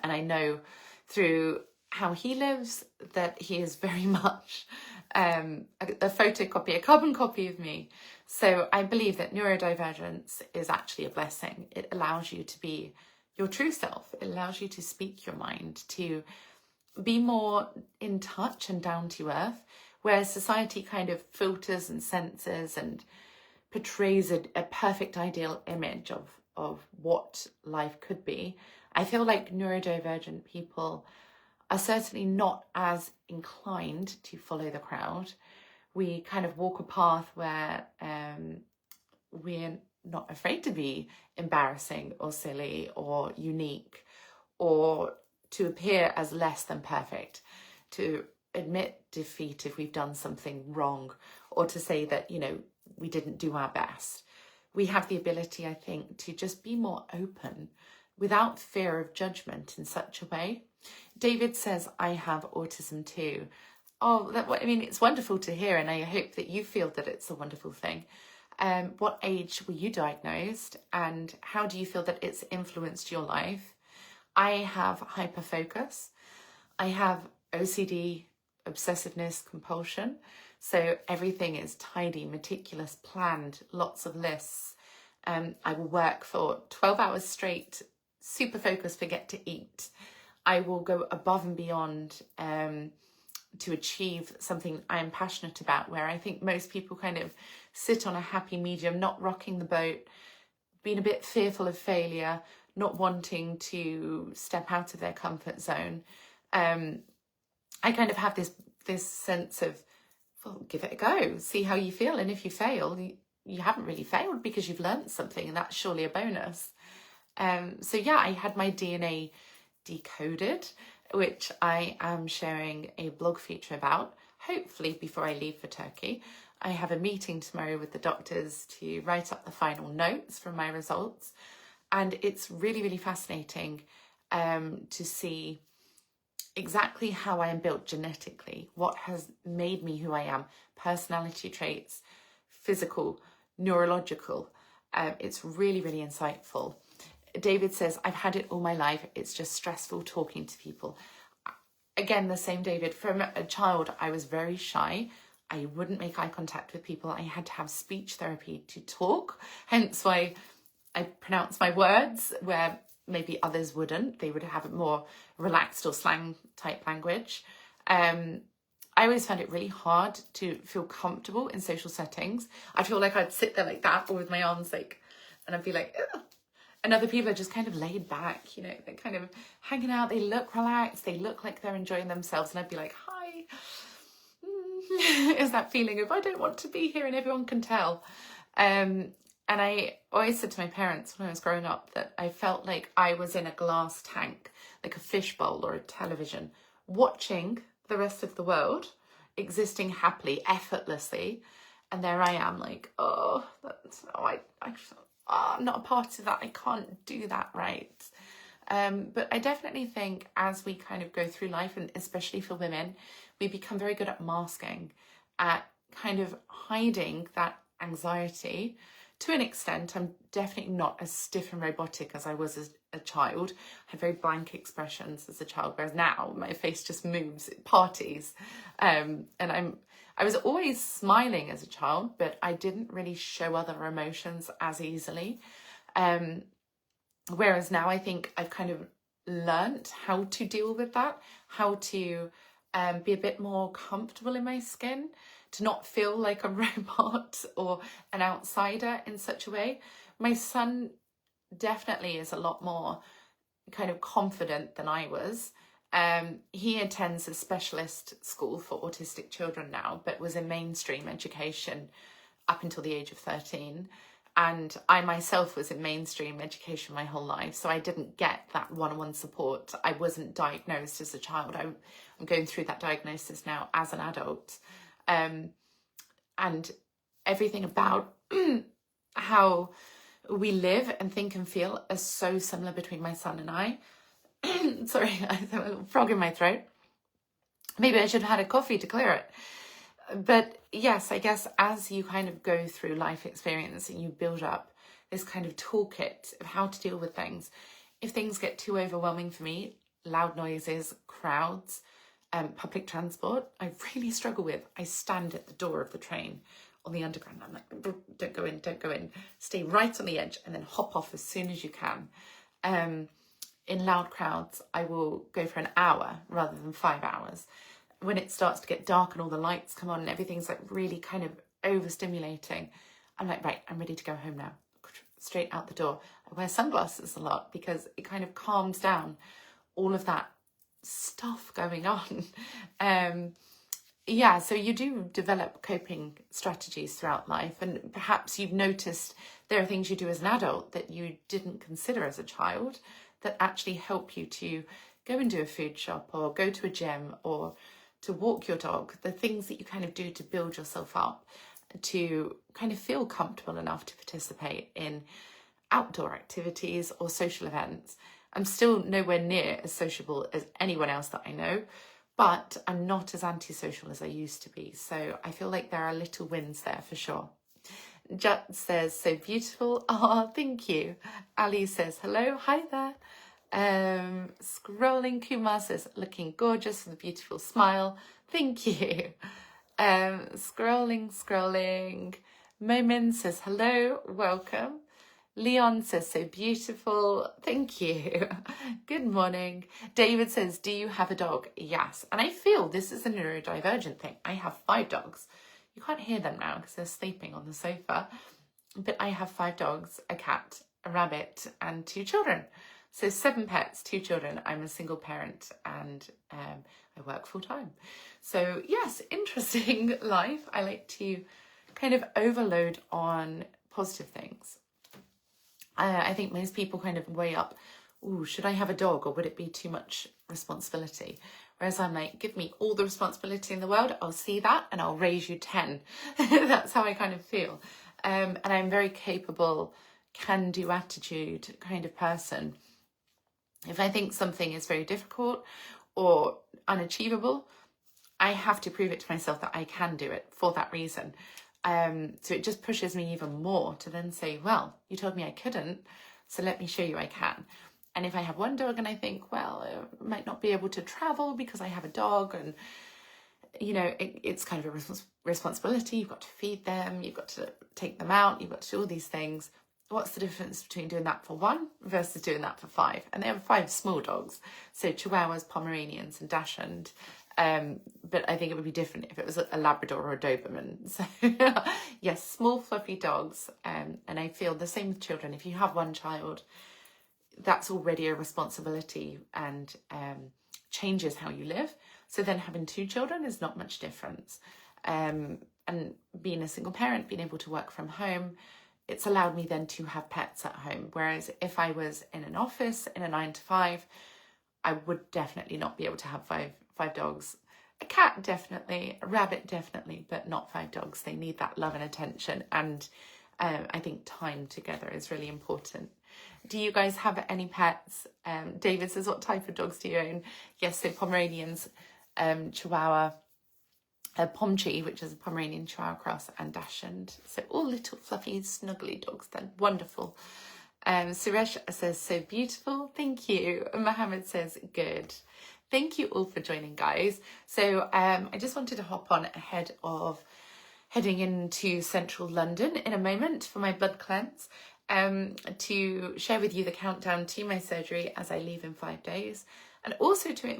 And I know through how he lives that he is very much a photocopy, a carbon copy of me. So I believe that neurodivergence is actually a blessing. It allows you to be your true self. It allows you to speak your mind, to be more in touch and down to earth, where society kind of filters and censors and portrays a perfect ideal image of what life could be. I feel like neurodivergent people are certainly not as inclined to follow the crowd. We kind of walk a path where we're not afraid to be embarrassing or silly or unique, or to appear as less than perfect, to admit defeat if we've done something wrong, or to say that, you know, we didn't do our best. We have the ability, I think, to just be more open without fear of judgment in such a way. David says, I have autism too. Oh, I mean, it's wonderful to hear, and I hope that you feel that it's a wonderful thing. What age were you diagnosed, and how do you feel that it's influenced your life? I have hyperfocus. I have OCD, obsessiveness, compulsion. So everything is tidy, meticulous, planned, lots of lists. I will work for 12 hours straight, super focused, forget to eat. I will go above and beyond to achieve something I am passionate about, where I think most people kind of sit on a happy medium, not rocking the boat, being a bit fearful of failure, not wanting to step out of their comfort zone. I kind of have this sense of, well, give it a go, see how you feel. And if you fail, you haven't really failed, because you've learned something, and that's surely a bonus. So yeah, I had my DNA decoded, which I am sharing a blog feature about, hopefully before I leave for Turkey. I have a meeting tomorrow with the doctors to write up the final notes from my results. And it's really, really fascinating to see exactly how I am built genetically, what has made me who I am, personality traits, physical, neurological. It's really, really insightful. David says, I've had it all my life. It's just stressful talking to people. Again, the same David. From a child, I was very shy. I wouldn't make eye contact with people. I had to have speech therapy to talk. Hence why I pronounce my words where maybe others wouldn't. They would have a more relaxed or slang type language. I always found it really hard to feel comfortable in social settings. I feel like I'd sit there like that, or with my arms like, and I'd be like, ugh. And other people are just kind of laid back, you know, they're kind of hanging out, they look relaxed, they look like they're enjoying themselves. And I'd be like, hi. Is that feeling of, I don't want to be here, and everyone can tell. And I always said to my parents when I was growing up that I felt like I was in a glass tank, like a fishbowl or a television, watching the rest of the world, existing happily, effortlessly. And there I am like, oh, I'm not a part of that. I can't do that right. But I definitely think as we kind of go through life, and especially for women, we become very good at masking, at kind of hiding that anxiety. To an extent, I'm definitely not as stiff and robotic as I was as a child. I had very blank expressions as a child, whereas now my face just moves at parties. And I was always smiling as a child, but I didn't really show other emotions as easily. Whereas now I think I've kind of learnt how to deal with that, how to be a bit more comfortable in my skin, to not feel like a robot or an outsider in such a way. My son definitely is a lot more kind of confident than I was. He attends a specialist school for autistic children now, but was in mainstream education up until the age of 13. And I myself was in mainstream education my whole life, so I didn't get that one-on-one support. I wasn't diagnosed as a child. I'm going through that diagnosis now as an adult. And everything about how we live and think and feel are so similar between my son and I. Sorry, I have a little frog in my throat. Maybe I should have had a coffee to clear it. But yes, I guess as you kind of go through life experience and you build up this kind of toolkit of how to deal with things, If things get too overwhelming for me, loud noises, crowds, public transport, I really struggle with. I stand at the door of the train on the underground. I'm like, don't go in, don't go in. Stay right on the edge and then hop off as soon as you can. In loud crowds, I will go for an hour rather than 5 hours. When it starts to get dark and all the lights come on and everything's like really kind of overstimulating, I'm like, right, I'm ready to go home now. Straight out the door. I wear sunglasses a lot because it kind of calms down all of that stuff going on. Yeah, so you do develop coping strategies throughout life, and perhaps you've noticed there are things you do as an adult that you didn't consider as a child that actually help you to go and do a food shop or go to a gym or to walk your dog, the things that you kind of do to build yourself up, to kind of feel comfortable enough to participate in outdoor activities or social events. I'm still nowhere near as sociable as anyone else that I know, but I'm not as antisocial as I used to be. So I feel like there are little wins there for sure. Jut says, so beautiful. Oh, thank you. Ali says, hello. Hi there. Scrolling, Kumar says, looking gorgeous with a beautiful smile. Thank you. Scrolling. Momin says, hello, welcome. Leon says, so beautiful. Thank you. Good morning. David says, do you have a dog? Yes. And I feel this is a neurodivergent thing. I have 5 dogs. You can't hear them now because they're sleeping on the sofa. But I have 5 dogs, a cat, a rabbit, and 2 children. So 7 pets, 2 children. I'm a single parent and I work full time. So yes, interesting life. I like to kind of overload on positive things. I think most people kind of weigh up, ooh, should I have a dog or would it be too much responsibility? Whereas I'm like, give me all the responsibility in the world. I'll see that and I'll raise you 10. That's how I kind of feel. And I'm very capable, can-do attitude kind of person. If I think something is very difficult or unachievable, I have to prove it to myself that I can do it for that reason. So it just pushes me even more to then say, well, you told me I couldn't, so let me show you I can. And if I have one dog and I think, well, I might not be able to travel because I have a dog and, you know, it's kind of a responsibility. You've got to feed them, you've got to take them out, you've got to do all these things. What's the difference between doing that for 1 versus doing that for 5? And they have 5 small dogs, so Chihuahuas, Pomeranians and Dachshund. But I think it would be different if it was a Labrador or a Doberman. So yes, small fluffy dogs. And I feel the same with children. If you have 1 child, that's already a responsibility and changes how you live. So then having 2 children is not much difference. And being a single parent, being able to work from home, it's allowed me then to have pets at home. Whereas if I was in an office in a 9 to 5, I would definitely not be able to have five dogs. A cat definitely, a rabbit definitely, but not 5 dogs. They need that love and attention. And I think time together is really important. Do you guys have any pets? David says, what type of dogs do you own? Yes, so Pomeranians, Chihuahua, Pomchi, which is a Pomeranian Chihuahua cross, and Dachshund. So all little fluffy, snuggly dogs. They're wonderful. Suresh says, so beautiful. Thank you. Mohammed says, good. Thank you all for joining, guys. So I just wanted to hop on ahead of heading into central London in a moment for my blood cleanse, to share with you the countdown to my surgery as I leave in 5 days, and also to